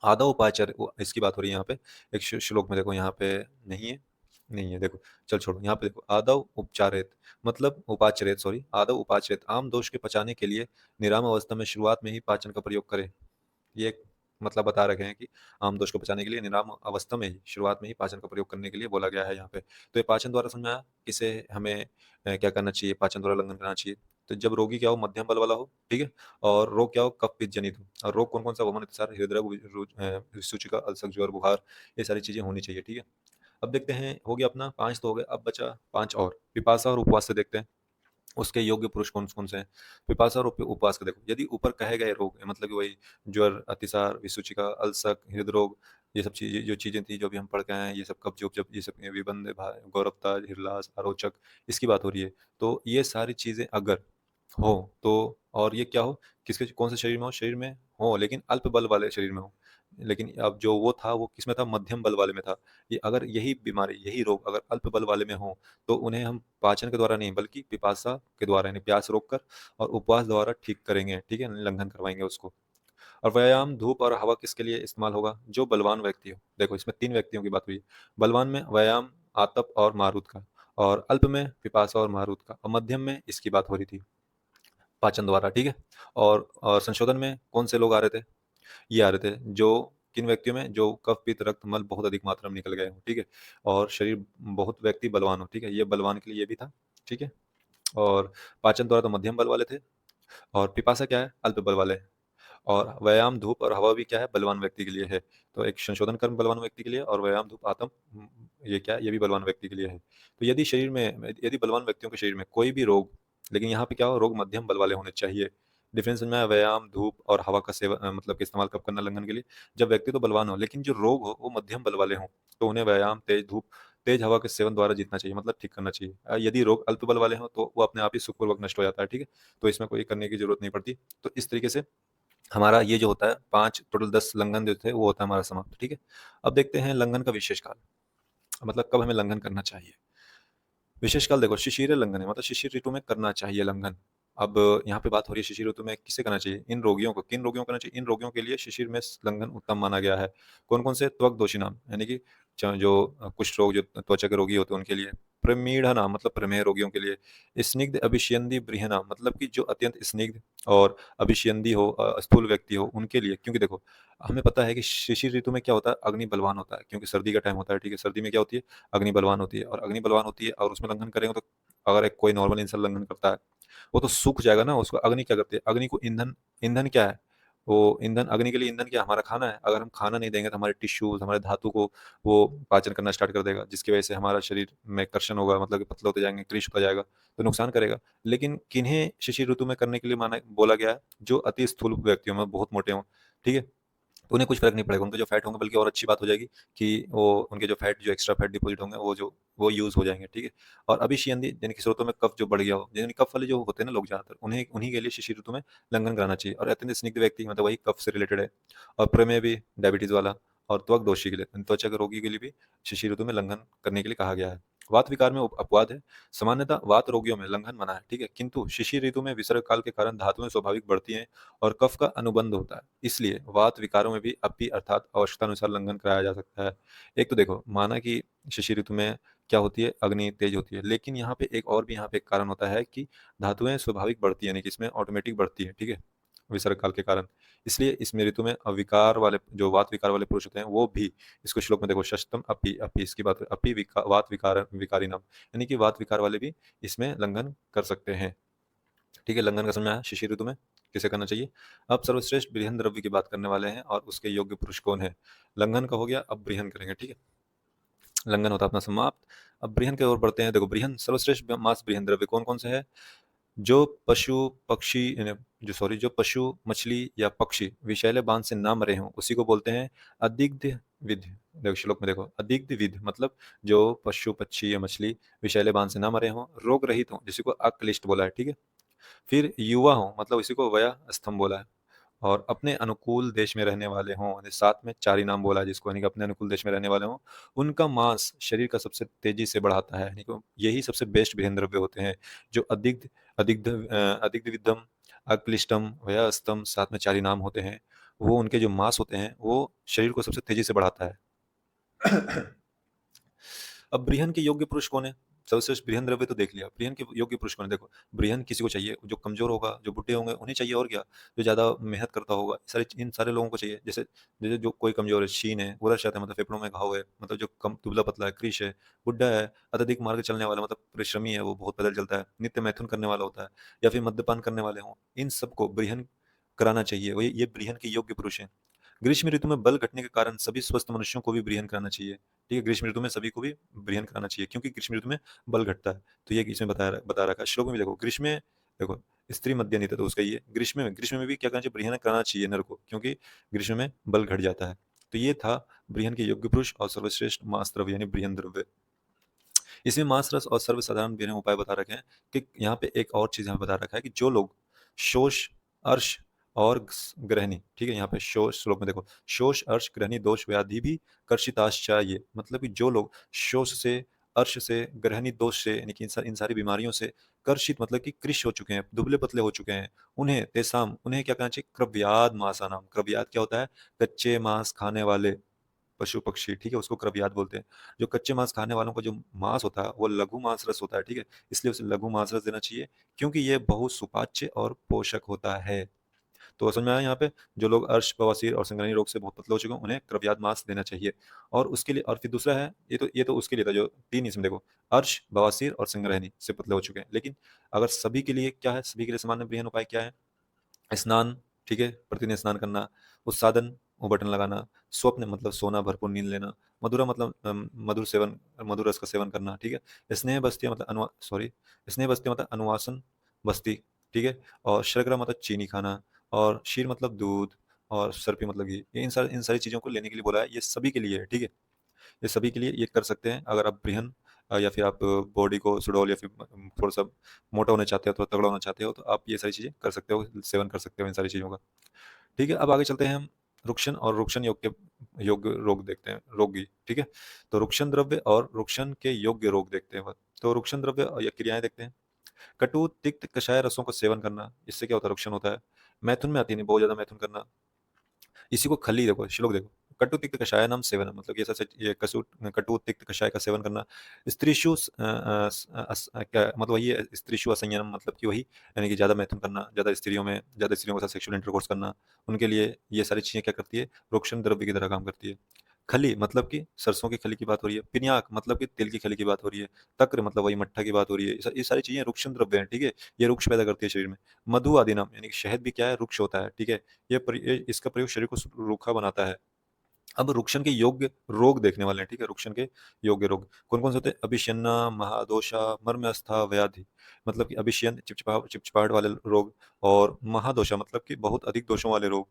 आदौ उपाचार, इसकी बात हो रही है यहाँ पे। एक श्लोक में देखो, यहाँ पे नहीं है, नहीं है, देखो, चल छोड़ो, यहाँ पे देखो, आदौ उपचारित मतलब उपाचरित, सॉरी, आदौ उपाचरित, आम दोष के पचाने के लिए निराम अवस्था में शुरुआत में ही पाचन का प्रयोग करें। ये एक मतलब बता रखे हैं कि आम दोष को बचाने के लिए निराम अवस्था में ही, शुरुआत में ही पाचन का प्रयोग करने के लिए बोला गया है यहाँ पे। तो ये पाचन द्वारा समझ में आया, किसे हमें क्या करना चाहिए? पाचन द्वारा लंघन करना चाहिए। तो जब रोगी क्या हो? मध्यम बल वाला हो, ठीक है? और रोग क्या हो? कफ पित्त जनित हो। और रोग कौन कौन सा? वमन, अतिसार, हृदय रोग, सूचिका, अल्सर, ज्वर, बुखार, ये सारी चीजें होनी चाहिए, ठीक है? अब देखते हैं, हो गया अपना 5 तो हो गए, अब बचा 5 और। पिपासा और उपवास से देखते हैं उसके योग्य पुरुष कौन-कौन से हैं। पिपासा और उपवास का देखो, यदि ऊपर कहे गए रोग, मतलब कि वही ज्वर, अतिसार, विसूचिका, अल्सर, हृदरोग, ये सब चीज़ें, जो चीज़ें थी, जो अभी हम पढ़ के आए हैं, ये सब कब्ज़-वब्ज़, ये सब विबंध, गौरवता, हिरलास, आरोचक, इसकी बात हो रही है। तो ये सारी चीज़ें अगर हो, तो और ये क्या हो? किसके, कौन से शरीर में हो? शरीर में हो, लेकिन अल्प बल वाले शरीर में हो। लेकिन अब जो वो था, वो किसमें था? मध्यम बल वाले में था। ये अगर यही बीमारी, यही रोग अगर अल्प बल वाले में हो, तो उन्हें हम पाचन के द्वारा नहीं, बल्कि पिपासा के द्वारा, यानी प्यास रोककर और उपवास द्वारा ठीक करेंगे, ठीक है? लंघन करवाएँगे उसको। और व्यायाम, धूप और हवा किसके लिए इस्तेमाल होगा? जो बलवान व्यक्ति हो। देखो, इसमें 3 व्यक्तियों की बात हुई है। बलवान में व्यायाम, आतप और मारुत का, और अल्प में पिपासा और मारुत का, और मध्यम में इसकी बात हो रही थी, पाचन द्वारा, ठीक है? और संशोधन में कौन से लोग आ रहे थे? ये आ रहे थे, जो किन व्यक्तियों में? जो कफ, पित्त, रक्त, मल बहुत अधिक मात्रा में निकल गए हों, ठीक है? और शरीर बहुत व्यक्ति बलवान हो, ठीक है? ये बलवान के लिए ये भी था। ठीक है? और पाचन द्वारा तो मध्यम बल वाले थे, और पिपासा क्या है? अल्प बल वाले। और व्यायाम, धूप और हवा भी क्या है? बलवान व्यक्ति के लिए है। तो एक संशोधन कर्म बलवान व्यक्ति के लिए, और व्यायाम, धूप, आत्म ये क्या है? ये भी बलवान व्यक्ति के लिए है। तो यदि बलवान व्यक्तियों के शरीर में कोई भी रोग, लेकिन यहाँ पे क्या हो, रोग मध्यम बल वाले होने चाहिए। डिफरेंस समझ में आया? व्यायाम, धूप और हवा का सेवन मतलब कि इस्तेमाल कब करना लंघन के लिए? जब व्यक्ति तो बलवान हो, लेकिन जो रोग हो वो मध्यम बल वाले हों, तो उन्हें व्यायाम, तेज धूप, तेज हवा के सेवन द्वारा जीतना चाहिए, मतलब ठीक करना चाहिए। यदि रोग अल्प बल वाले हों तो वो अपने आप ही सुखपूर्वक नष्ट हो जाता है, ठीक है? तो इसमें कोई करने की ज़रूरत नहीं पड़ती। तो इस तरीके से हमारा ये जो होता है 5 टोटल 10 लंघन जो थे वो होता है हमारा समाप्त, ठीक है? अब देखते हैं लंघन का विशेष काल, मतलब कब हमें लंघन करना चाहिए। विशेष काल देखो, शिशिर लंघन है, मतलब शिशिर ऋतु में करना चाहिए लंघन। अब यहाँ पे बात हो रही है शिशिर ऋतु में किसे करना चाहिए? इन रोगियों को। किन रोगियों को करना चाहिए? इन रोगियों के लिए शिशिर में लंघन उत्तम माना गया है। कौन-कौन से? त्वक दोषिनाम, यानी कि जो कुष्ठ रोग, जो त्वचा के रोगी होते हैं उनके लिए। प्रमीढ़नाम, मतलब प्रमेह रोगियों के लिए। स्निग्ध अभिष्यन्दी बृहनाम, मतलब कि जो अत्यंत स्निग्ध और अभिष्यन्दी हो, स्थूल व्यक्ति हो, उनके लिए। क्योंकि देखो, हमें पता है कि शिशिर ऋतु में क्या होता है? अग्नि बलवान होता है, क्योंकि सर्दी का टाइम होता है, ठीक है? सर्दी में क्या होती है? अग्नि बलवान होती है, और अग्नि बलवान होती है और उसमें लंघन करेंगे तो अगर एक कोई नॉर्मल इंसान लंघन करता है, वो तो सूख जाएगा ना। उसको अग्नि क्या करती है? अग्नि को ईंधन, ईंधन क्या है? वो ईंधन, अग्नि के लिए ईंधन क्या है? हमारा खाना है। अगर हम खाना नहीं देंगे तो हमारे टिश्यूज़, हमारे धातु को वो पाचन करना स्टार्ट कर देगा, जिसकी वजह से हमारा शरीर में कर्षण होगा, मतलब कि पतले होते जाएँगे, कृश होता जाएगा, तो नुकसान करेगा। लेकिन किन्हें शिशिर ऋतु में करने के लिए माना बोला गया है? जो अति स्थूल व्यक्ति हों, बहुत मोटे हों, ठीक है? तो उन्हें कुछ फ़र्क नहीं पड़ेगा, उनके जो फैट होंगे, बल्कि और अच्छी बात हो जाएगी कि वो उनके जो फैट, जो एक्स्ट्रा फैट डिपॉज़िट होंगे, वो यूज़ हो जाएँगे, ठीक है? और अभिशयंदी, यानी कि स्रोतों में कफ जो बढ़ गया हो, यानी कफ वाले जो होते हैं ना लोग ज़्यादातर, उन्हीं के लिए शिशिर ऋतु में लंघन कराना चाहिए। और अत्यंत स्निग्ध व्यक्ति, मतलब वही कफ से रिलेटेड है। और प्रमेह भी, डायबिटीज़ वाला, और त्वक दोषी के लिए, त्वचा के रोगी के लिए भी शिशिर ऋतु में लंघन करने के लिए कहा गया है। वात विकार में अपवाद है। सामान्यतः वात रोगियों में लंघन मना है, ठीक है? किंतु शिशिर ऋतु में विसर्ग काल के कारण धातुएँ स्वाभाविक बढ़ती हैं और कफ का अनुबंध होता है। इसलिए वात विकारों में भी अपी अर्थात आवश्यकतानुसार लंघन कराया जा सकता है। एक तो देखो, माना कि शिशिर ऋतु में क्या होती है? अग्नि तेज होती है, लेकिन यहाँ पे एक और भी यहाँ पे एक कारण होता है कि धातुएँ स्वाभाविक बढ़ती हैं, यानी कि इसमें ऑटोमेटिक बढ़ती है, ठीक है? विसर्ग काल के कारण। इसलिए इसमें ऋतु में अविकार वाले, जो वात विकार वाले पुरुष होते हैं, वो भी, इसको श्लोक में देखो, षष्ठम अपी, अपी इसकी बात, अपी वात विकार विकारिणम, यानी कि वात विकार वाले भी इसमें लंघन कर सकते हैं। ठीक है, लंघन का समझ में आया शिशिर ऋतु में किसे करना चाहिए। अब सर्वश्रेष्ठ बृहन द्रव्य की बात करने वाले हैं, और उसके योग्य पुरुष कौन है। लंघन का हो गया, अब बृहन करेंगे, ठीक है? लंघन होता है अपना समाप्त। अब बृहन की ओर बढ़ते हैं। देखो, बृहन सर्वश्रेष्ठ मास बृहन द्रव्य कौन कौन से है? जो पशु पक्षी यानी जो पशु, मछली या पक्षी विषैले बांध से ना मरे हों, उसी को बोलते हैं अदिग्ध विध। देखो श्लोक में देखो, अदिग्ध विध मतलब जो पशु, पक्षी या मछली विषैले बांध से ना मरे हों, रोग रहित हों, जिसी को अक्लिष्ट बोला है, ठीक है? फिर युवा हों, मतलब इसी को वया स्तंभ बोला है। और अपने अनुकूल देश में रहने वाले हों, यानी साथ में 4 ही नाम बोला है जिसको, यानी कि अपने अनुकूल देश में रहने वाले हों, उनका मांस शरीर का सबसे तेज़ी से बढ़ाता है, यानी कि यही सबसे बेस्ट विहीन द्रव्य होते हैं, जो अदिग्ध विद्धम, अक्लिष्टम, वयस्तम, साथ में 4 ही नाम होते हैं, वो उनके जो मांस होते हैं, वो शरीर को सबसे तेज़ी से बढ़ाता है। अब बृहन के योग्य पुरुष कौन है? सर्वश्रेष्ठ बृहन द्रव्य तो देख लिया, बृहन के योग्य पुरुष कौन है? देखो, बृहन किसी को चाहिए? जो कमज़ोर होगा, जो बुड्ढे होंगे उन्हें चाहिए, और क्या? जो ज़्यादा मेहनत करता होगा, इन सारे लोगों को चाहिए। जैसे जैसे जो कोई कमज़ोर है, क्षीण है, उलझ जाता है, मतलब फेफड़ों में घाव है, मतलब जो कम दुबला-पतला है, कृश है, बुड्ढा है, अत्यधिक मार्ग चलने वाला, मतलब परिश्रमी है, वो बहुत पैदल चलता है, नित्य मैथुन करने वाला होता है, या फिर मद्यपान करने वाले हों, इन सबको बृहन कराना चाहिए। वही ये बृहन के योग्य पुरुष हैं। ग्रीष्म ऋतु में बल घटने के कारण सभी स्वस्थ मनुष्यों को भी बृहन कराना चाहिए। ठीक है? ग्रीष्म ऋतु में सभी को भी बृहन कराना चाहिए, क्योंकि ग्रीष्म ऋतु में बल घटता है। तो ये इसमें बता रखा है। श्लोक में भी देखो, ग्रीष्म में देखो, स्त्री मध्य नहीं था तो उसका ये ग्रीष्म में भी क्या करना चाहिए? बृहन कराना चाहिए नर को, क्योंकि ग्रीष्म में बल घट जाता है। तो ये था बृहन के योग्य पुरुष और सर्वश्रेष्ठ मास द्रव्य, यानी बृहन द्रव्य। इसमें मास रस और सर्वसाधारण बृहन उपाय बता रखे हैं। कि यहाँ पे एक और चीज़ यहाँ पे बता रखा है कि जो लोग शोष, अर्श और ग्रहणी, ठीक है? यहाँ पे शोष, श्लोक में देखो, शोष, अर्श, ग्रहणी दोष व्याधि भी कर्षिताश्चाये, मतलब कि जो लोग शोष से, अर्श से, ग्रहणी दोष से, यानी कि इन सारी बीमारियों से कर्षित, मतलब कि कृश हो चुके हैं, दुबले पतले हो चुके हैं, उन्हें क्या करना चाहिए? क्रव्याद मासानाम। क्रव्याद क्या होता है? कच्चे मांस खाने वाले पशु पक्षी, ठीक है? उसको क्रव्याद बोलते हैं। जो कच्चे मांस खाने वालों का जो मांस होता है, वो लघु मांस रस होता है, ठीक है? इसलिए उसे लघु मांस रस देना चाहिए, क्योंकि ये बहुत सुपाच्य और पोषक होता है। तो समझ में आया यहाँ पे? जो लोग अर्श, बवासीर और संगृहणी रोग से बहुत पतले हो चुके हैं, उन्हें कृपयाद मांस देना चाहिए। और उसके लिए, और फिर दूसरा है, ये तो उसके लिए था, जो 3 इसमें देखो, अर्श, बवासीर और संगृहणी से पतले हो चुके हैं। लेकिन अगर सभी के लिए क्या है? सभी के लिए सामान्य बृहन उपाय क्या है? स्नान, ठीक है? प्रतिदिन स्नान करना, उत्सादन, बटन लगाना, स्वप्न मतलब सोना, भरपूर नींद लेना, मधुरा मतलब मधुर रस का सेवन करना, ठीक है? स्नेह बस्ती मतलब अनुवासन बस्ती, ठीक है? और शर्करा मतलब चीनी खाना, और क्षीर मतलब दूध, और सर्पी मतलब घी। ये इन सारी चीज़ों को लेने के लिए बोला है, ये सभी के लिए है, ठीक है? ये सभी के लिए ये कर सकते हैं। अगर आप बृहन या फिर आप बॉडी को सुडौल या फिर थोड़ा-सा मोटा होना चाहते हो, थोड़ा तगड़ा होना चाहते हो, तो आप ये सारी चीज़ें कर सकते हो, सेवन कर सकते हो इन सारी चीज़ों का। ठीक है, अब आगे चलते हैं हम रुक्षन और रुक्षन योग्य रोग देखते हैं, रोगी, ठीक है? तो रुक्षन द्रव्य और रुक्षन के योग्य रोग देखते हैं। तो रुक्षन द्रव्य या क्रियाएँ देखते हैं। कटु, तिक्त, कषाय रसों का सेवन करना, इससे क्या होता है? रुक्षन होता है। मैथुन में आती है नहीं, बहुत ज़्यादा मैथुन करना। इसी को खली देखो, श्लोक देखो, कटु तिक्त कषायनम सेवनम, मतलब ये सच ये कटु तिक्त कषाय का सेवन करना। स्त्रीषु क्या मतलब वही है, स्त्रीषु असंयमम, मतलब कि वही, यानी कि ज़्यादा मैथुन करना, ज़्यादा स्त्रियों के साथ सेक्सुअल इंटरकोर्स करना, उनके लिए ये सारी चीज़ें क्या करती है? रोक्षण द्रव्य की तरह काम करती है। खली मतलब कि सरसों की खली की बात हो रही है। पिन्याक मतलब कि तिल की खली की बात हो रही है। तक्र मतलब वही मट्ठा की बात हो रही है। ये सारी चीज़ें रुक्षण द्रव्य हैं, ठीक है? ये रुक्ष पैदा करती है शरीर में। मधु आदि नाम, यानी कि शहद भी क्या है? रुक्ष होता है, ठीक है? ये इसका प्रयोग शरीर को रूखा बनाता है। अब रुक्षण के योग्य रोग देखने वाले हैं, ठीक है? रुक्षण के योग्य रोग कौन-कौन से होते हैं? अभिशन्ना, महादोषा, मर्मस्था, व्याधि, मतलब कि अभिशयन, चिपचिपाहट वाले रोग, और महादोषा मतलब कि बहुत अधिक दोषों वाले रोग,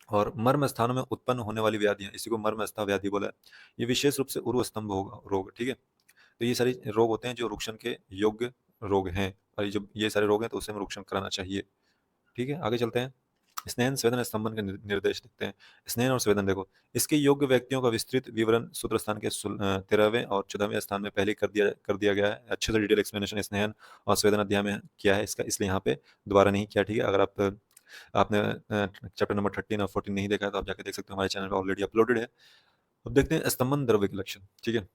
और मर्म स्थानों में उत्पन्न होने वाली व्याधियाँ, इसी को मर्मस्था व्याधि बोला है। ये विशेष रूप से उर्व स्तंभ रोग, ठीक है? तो ये सारे रोग होते हैं जो रुक्षण के योग्य रोग हैं, और ये सारे रोग हैं तो उससे हमें रुक्षण कराना चाहिए, ठीक है? आगे चलते हैं। स्नेहन, स्वेदन, स्तंभन के निर्देश देखते हैं। स्नेहन और स्वेदन देखो, इसके योग्य व्यक्तियों का विस्तृत विवरण सूत्र स्थान के 13वें और 14वें स्थान में पहले ही कर दिया गया है। अच्छे से डिटेल एक्सप्लेनेशन स्नेहन और स्वेदन अध्याय में किया है इसका, इसलिए यहाँ पे दोबारा नहीं किया, ठीक है? अगर आपने चैप्टर नंबर 13 और 14 नहीं देखा है, तो आप जाके देख सकते हो, हमारे चैनल पे ऑलरेडी अपलोडेड है। अब देखते हैं स्तंभन द्रव्य के लक्षण, ठीक है?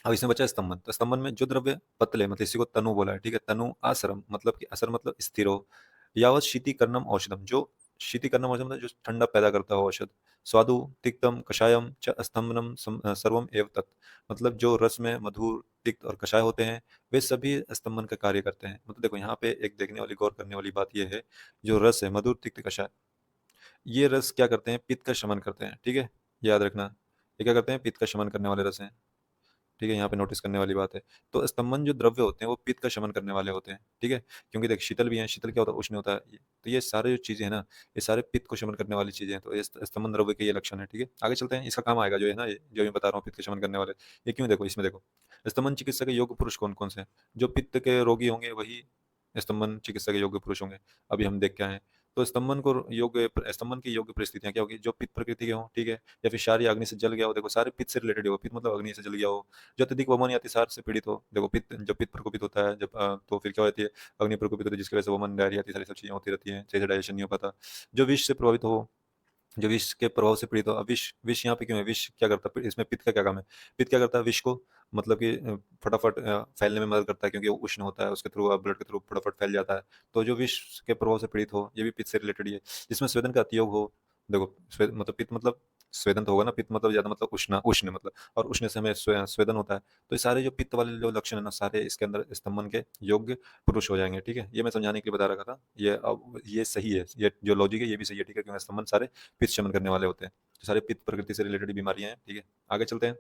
अब इसमें बचा स्तंभन। तो स्तंभन में जो द्रव्य पतले, मतलब इसी को तनु बोला है, ठीक है? तनु आसरम मतलब कि असर मतलब स्थिर हो। यावत शीतिकर्णम औषधम, जो शीतिकर्णम औषधम मतलब जो ठंडा पैदा करता हो औषध। स्वादु तिक्तम कषायम च स्तंभनम सर्वम एव तत्, मतलब जो रस में मधुर, तिक्त और कषाय होते हैं, वे सभी स्तंभन का कार्य करते हैं। मतलब देखो यहाँ पे एक देखने वाली, गौर करने वाली बात ये है, जो रस है मधुर, तिक्त, कषाय, ये रस क्या करते हैं? पित्त का शमन करते हैं, ठीक है? याद रखना, ये क्या करते हैं? पित्त का शमन करने वाले रस हैं। ठीक है, यहाँ पे नोटिस करने वाली बात है। तो स्तंभन जो द्रव्य होते हैं वो पित्त का शमन करने वाले होते हैं, ठीक है? क्योंकि देख शीतल भी हैं, शीतल क्या होता है? उष्ण होता है। तो ये सारे जो चीज़ें हैं ना, ये सारे पित्त को शमन करने वाली चीज़ें हैं, तो ये स्तंभन द्रव्य के ये लक्षण है, ठीक है? आगे चलते हैं, इसका काम आएगा जो है ना, ये जो मैं बता रहा हूँ पित्त के शमन करने वाले, ये क्यों? देखो इसमें देखो, स्तंभन चिकित्सा के योग्य पुरुष कौन-कौन से हैं? जो पित्त के रोगी होंगे वही स्तंभन चिकित्सा के योग्य पुरुष होंगे। अभी हम देख के आए हैं। तो स्तंभन की योग्य परिस्थितियाँ क्या होगी? जो पित्त प्रकृति के हों, ठीक है? या फिर क्षारीय अग्नि से जल गया हो, देखो सारे पित्त से रिलेटेड हो, पित्त मतलब अग्नि से जल गया हो, जो अत्यधिक वमन या अतिसार से पीड़ित हो, देखो जब पित्त प्रकोपित होता है, तो फिर क्या होती है? अग्नि प्रकोपित होती है, जिसकी वजह से वमन, डायरिया, ये सारी सब चीज़ें होती रहती हैं, सही से डाइजेशन नहीं हो पाता। जो विष से प्रभावित हो, जो विष के प्रभाव से पीड़ित हो, अब विष विष यहाँ पे क्यों है? विष क्या करता है? इसमें पित्त का क्या काम है? पित्त क्या करता है? विष को मतलब कि फटाफट फैलने में मदद करता है, क्योंकि वो उष्ण होता है, उसके थ्रू ब्लड के थ्रू फटाफट फैल जाता है। तो जो विष के प्रभाव से पीड़ित हो, ये भी पित्त से रिलेटेड ही है। जिसमें स्वेदन का अतियोग हो, देखो मतलब पित्त मतलब स्वेदन तो होगा ना, पित्त मतलब ज़्यादा मतलब उष्ण उष्ण मतलब, और उष्ण से हमें स्वेदन होता है। तो ये सारे जो पित्त वाले जो लक्षण है ना, सारे इसके अंदर स्तंभन के योग्य पुरुष हो जाएँगे, ठीक है? ये मैं समझाने के लिए बता रखा था। ये सही है, ये जो लॉजिक है ये भी सही है, ठीक है? क्योंकि स्तंभन सारे पित्त शमन करने वाले होते हैं। तो सारे पित्त प्रकृति से रिलेटेड बीमारियाँ हैं, ठीक है? आगे चलते हैं।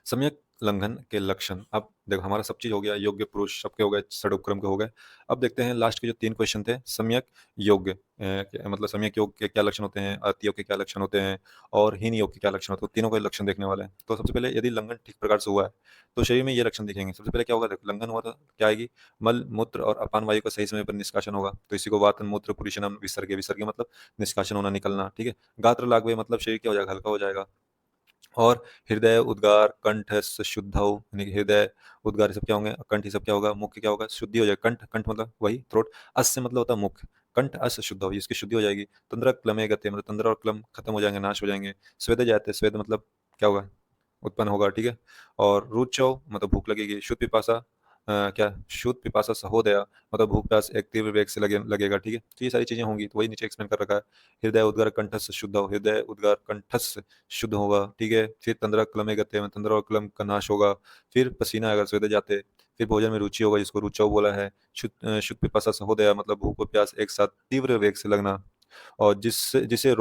सम्यक लंघन के लक्षण। अब देखो हमारा सब चीज़ हो गया, योग्य पुरुष सबके हो गए, षडुक्रम के हो गए। अब देखते हैं लास्ट के जो 3 क्वेश्चन थे, सम्यक योग्य मतलब सम्यक योग के क्या लक्षण होते हैं, अति योग के क्या लक्षण होते हैं, और हीन योग के क्या लक्षण होते हैं, तीनों के लक्षण देखने वाले हैं। तो सबसे पहले यदि लंघन ठीक प्रकार से हुआ है, तो शरीर में ये लक्षण दिखेंगे। सबसे पहले क्या होगा? देखो लंघन हुआ तो क्या आएगी? मल, मूत्र और अपान वायु का सही समय पर निष्कासन होगा। तो इसी को वातन, मूत्र, पुरीशनम, विसर्ग, विसर्ग मतलब निष्कासन होना, निकलना, ठीक है? गात्र लागवे मतलब शरीर क्या हो जाएगा? हल्का हो जाएगा। और हृदय, उद्गार, कंठ शुद्धौ, यानी कि हृदय, उद्गार ये सब क्या होंगे? कंठ ये सब क्या होगा? मुख क्या होगा? शुद्धि हो जाएगा। कंठ कंठ मतलब वही थ्रोट। अस्य मतलब होता है मुख। कंठ अस्य शुद्ध हो, इसकी शुद्धि हो जाएगी। तंद्रा क्लमे गते मतलब तंद्रा और क्लम खत्म हो जाएंगे, नाश हो जाएंगे। स्वेद जाते, स्वेद मतलब क्या होगा? उत्पन्न होगा, ठीक है? और रुचौ मतलब भूख लगेगी। शुद्ध पिपासा क्या शुद्ध पिपासा सहोदया मतलब भूख प्यास एक तीव्र वेग से लगेगा, ठीक है? तो ये सारी चीज़ें होंगी, तो वही नीचे एक्सप्लेन कर रखा है। हृदय उद्गार कंठस्थ शुद्ध हो, हृदय उद्गार कंठस्थ शुद्ध होगा, ठीक है? फिर तंद्रा क्लमे गते में तंद्रा और क्लम का नाश होगा, फिर पसीना अगर स्वेदे जाते, फिर भोजन में रुचि होगा जिसको रुचौ बोला है, शुद्ध पिपासा सहोदया मतलब भूख और प्यास एक साथ तीव्र वेग से लगना और जिससे जिसे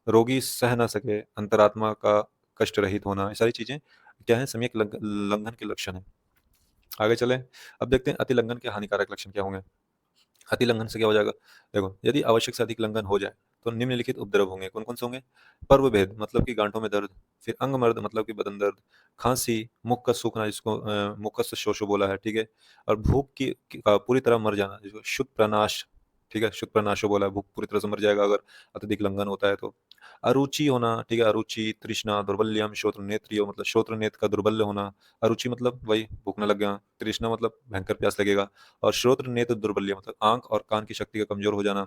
रोगी सह ना सके, अंतरात्मा का कष्ट रहित होना, ये सारी चीज़ें क्या है सम्यक लंघन के लक्षण हैं। आगे चलें, अब देखते हैं अति लंघन के हानिकारक लक्षण क्या होंगे। अति लंघन से क्या हो जाएगा? देखो, यदि आवश्यक से अधिक लंघन हो जाए, तो निम्नलिखित उपद्रव होंगे, कौन-कौन से होंगे? पर्वभेद मतलब कि गाँठों में दर्द, फिर अंगमर्द मतलब कि बदन दर्द, खाँसी, मुख का सूखना जिसको मुखस्य शोषो बोला है, ठीक है? और भूख की पूरी तरह मर जाना जिसको शुद्ध प्रनाश, ठीक है? शुद्ध प्रनाशो बोला है, भूख पूरी तरह से मर जाएगा अगर अत्यधिक लंघन होता है तो। अरुचि होना, ठीक है? अरुचि, तृष्णा, दौर्बल्यम, श्रोत्र नेत्रियो मतलब श्रोत्र नेत्र का दुर्बल्य होना, अरुचि मतलब वही भूख न लग गया, तृष्णा मतलब भयंकर प्यास लगेगा और श्रोत्र नेत्र दुर्बल्य मतलब आँख और कान की शक्ति का कमज़ोर हो जाना।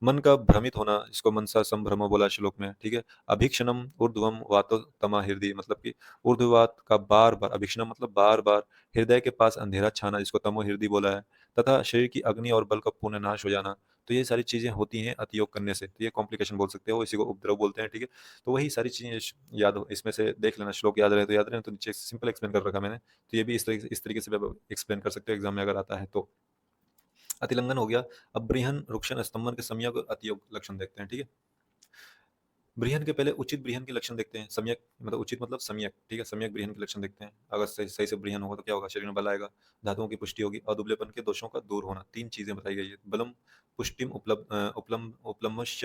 मन का भ्रमित होना, जिसको मनसा संभ्रमो बोला है श्लोक में, ठीक है? अभीक्षणम ऊर्ध्वम वातो तमा हृदि मतलब कि ऊर्ध्ववात का बार-बार अभीक्षणम मतलब बार-बार हृदय के पास अंधेरा छाना जिसको तमो हृदय बोला है, तथा शरीर की अग्नि और बल का पूर्ण नाश हो जाना। तो ये सारी चीज़ें होती हैं अतियोग करने से, तो ये कॉम्प्लिकेशन बोल सकते हो, इसी को उपद्रव बोलते हैं, ठीक है? तो वही सारी चीज़ें याद हो इसमें से देख लेना, श्लोक याद रहे तो याद रहे, नहीं तो नीचे सिंपल एक्सप्लेन कर रखा है मैंने। तो ये भी इस तरीके से आप एक्सप्लेन कर सकते हो एग्ज़ाम में अगर आता है तो। अतिलंघन हो गया। अब बृहन, रुक्षण, स्तंभन के सम्यक अतियोग लक्षण देखते हैं, ठीक है? बृहन के पहले उचित बृहन के लक्षण देखते हैं। सम्यक मतलब उचित मतलब सम्यक, ठीक है? सम्यक बृहन के लक्षण देखते हैं। अगर सही सही से बृहन होगा तो क्या होगा? शरीर में बल आएगा, धातुओं की पुष्टि होगी और दुबलेपन के दोषों का दूर होना। 3 चीज़ें बताई गई है। बलम, पुष्टिम, उपलम्भश्च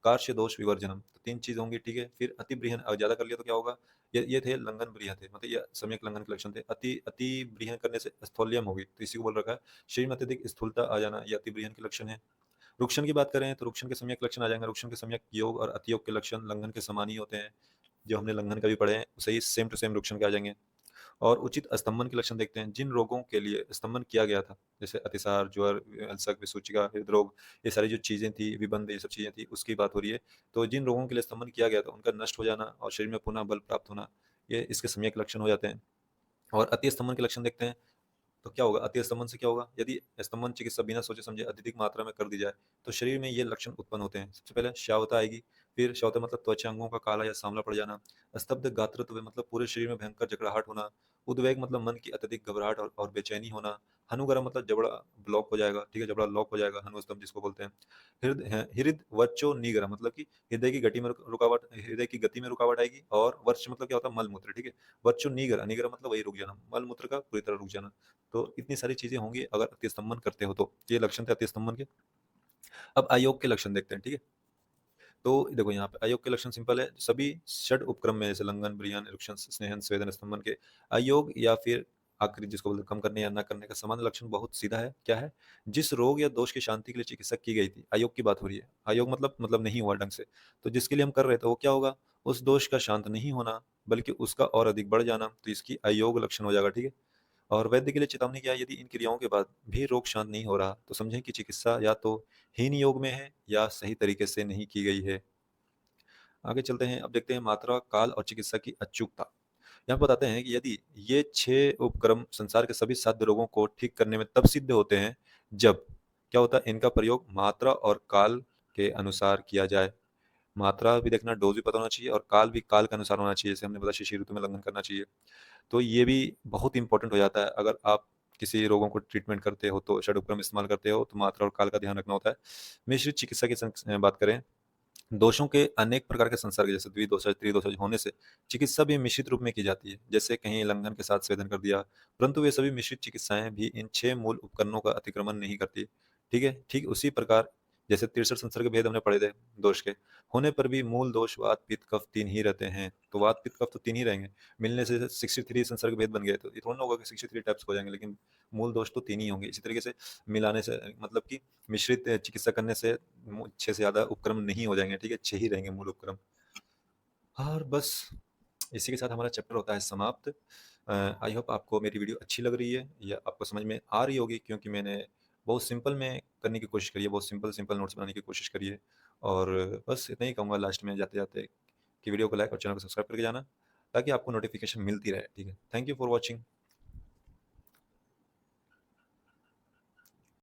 कार्श्य दोष विवर्जनम। तो 3 चीज़ होंगी, ठीक है? फिर अति बृहन ज़्यादा कर लिया तो क्या होगा? ये थे लंघन बृहन थे, मतलब ये सम्यक लंघन के लक्षण थे। अति अति बृहन करने से स्थौल्यम होगी, तो इसी को बोल रखा है। शरीर में अत्यधिक स्थूलता आ जाना, ये अति बृहन के लक्षण है। रुक्षण की बात करें तो रुक्षण के सम्यक लक्षण आ जाएंगे। रुक्षण के सम्यक योग और अतियोग के लक्षण लंघन के समान ही होते हैं। जो हमने लंघन का भी पढ़े हैं सही सेम टू सेम रुक्षण के आ जाएंगे। और उचित स्तंभन के लक्षण देखते हैं। जिन रोगों के लिए स्तंभन किया गया था, जैसे अतिसार, ज्वर, अल्सर, विसूचिका, हृदरोग, ये सारी जो चीज़ें थी, विबंध, ये सब चीज़ें थी, उसकी बात हो रही है। तो जिन रोगों के लिए स्तंभन किया गया था उनका नष्ट हो जाना और शरीर में पुनः बल प्राप्त होना, ये इसके सम्यक लक्षण हो जाते हैं। और अति स्तंभन के लक्षण देखते हैं तो क्या होगा? अति स्तंभन से क्या होगा? यदि स्तंभन चिकित्सा बिना सोचे समझे अत्यधिक मात्रा में कर दी जाए, तो शरीर में ये लक्षण उत्पन्न होते हैं। सबसे पहले श्यावता आएगी, फिर श्यावता मतलब त्वचा अंगों का काला या सांवला पड़ जाना, स्तब्ध गात्रत्व मतलब पूरे शरीर में भयंकर जकड़ाहट होना, उद्वेग मतलब मन की अत्यधिक घबराहट और बेचैनी होना, हनुगरा मतलब जबड़ा ब्लॉक हो जाएगा, ठीक है? जबड़ा लॉक हो जाएगा, हनुस्तंभ जिसको बोलते हैं। हृद वच्चो निगरा मतलब कि हृदय की गति में रुकावट आएगी और वर्च मतलब क्या होता है? मल-मूत्र, ठीक है? वच्चो निगरा, निगरा मतलब वही रुक जाना, मल-मूत्र का पूरी तरह रुक जाना। तो इतनी सारी चीज़ें होंगी अगर अतिस्तंभन करते हो तो। ये लक्षण थे अतिस्तंभन के। अब अयोग के लक्षण देखते हैं, ठीक है? तो देखो यहाँ पे अयोग के लक्षण सिंपल है, सभी षड उपक्रम में जैसे लंघन, बृहन, रुक्षण, स्नेहन, स्वेदन, स्तंभन के अयोग या फिर आकृति जिसको बोलते हैं कम करने या ना करने का सामान्य लक्षण बहुत सीधा है, क्या है? जिस रोग या दोष की शांति के लिए चिकित्सा की गई थी, अयोग की बात हो रही है। अयोग मतलब नहीं हुआ ढंग से, तो जिसके लिए हम कर रहे थे वो क्या होगा? उस दोष का शांत नहीं होना, बल्कि उसका और अधिक बढ़ जाना, तो इसकी अयोग लक्षण हो जाएगा, ठीक है? और वैद्य के लिए चेतावनी क्या है? यदि इन क्रियाओं के बाद भी रोग शांत नहीं हो रहा, तो समझें कि चिकित्सा या तो हीन योग में है या सही तरीके से नहीं की गई है। आगे चलते हैं, अब देखते हैं मात्रा, काल और चिकित्सा की अचूकता। यहाँ बताते हैं कि यदि ये 6 उपक्रम संसार के सभी साध्य रोगों को ठीक करने में तब सिद्ध होते हैं, जब क्या होता है? इनका प्रयोग मात्रा और काल के अनुसार किया जाए। मात्रा भी देखना, डोज़ भी पता होना चाहिए और काल भी काल के अनुसार होना चाहिए। जैसे हमने बोला शिशि ऋतु में लंघन करना चाहिए। तो ये भी बहुत इम्पोर्टेंट हो जाता है। अगर आप किसी रोगों को ट्रीटमेंट करते हो, तो षड-उपक्रम इस्तेमाल करते हो, तो मात्रा और काल का ध्यान रखना होता है। मिश्रित चिकित्सा की बात करें, दोषों के अनेक प्रकार के संसर्ग जैसे द्विदोषज, त्रिदोषज होने से चिकित्सा भी मिश्रित रूप में की जाती है। जैसे कहीं लंघन के साथ स्वेदन कर दिया, परंतु वे सभी मिश्रित चिकित्साएँ भी इन 6 मूल उपकरणों का अतिक्रमण नहीं करती। ठीक है? ठीक उसी प्रकार जैसे 63 संसर्ग भेद हमने पढ़े थे दोष के, होने पर भी मूल दोष वात, पित्त, कफ 3 ही रहते हैं। तो वात, पित्त, कफ तो 3 ही रहेंगे। मिलने से 63 संसर्ग भेद बन गए, तो ये थोड़ा ना होगा कि 63 टाइप्स हो जाएँगे, लेकिन मूल दोष तो 3 ही होंगे। इसी तरीके से मिलाने से मतलब कि मिश्रित चिकित्सा करने से 6 से ज़्यादा उपक्रम नहीं हो जाएँगे, ठीक है? 6 ही रहेंगे मूल उपक्रम। और बस इसी के साथ हमारा चैप्टर होता है समाप्त। आई होप आपको मेरी वीडियो अच्छी लग रही है या आपको समझ में आ रही होगी, क्योंकि मैंने बहुत सिंपल में करने की कोशिश करी है, बहुत सिंपल नोट्स बनाने की कोशिश करी है। और बस इतना ही कहूँगा लास्ट में जाते-जाते कि वीडियो को लाइक और चैनल को सब्सक्राइब करके जाना, ताकि आपको नोटिफ़िकेशन मिलती रहे, ठीक है? Thank you for watching.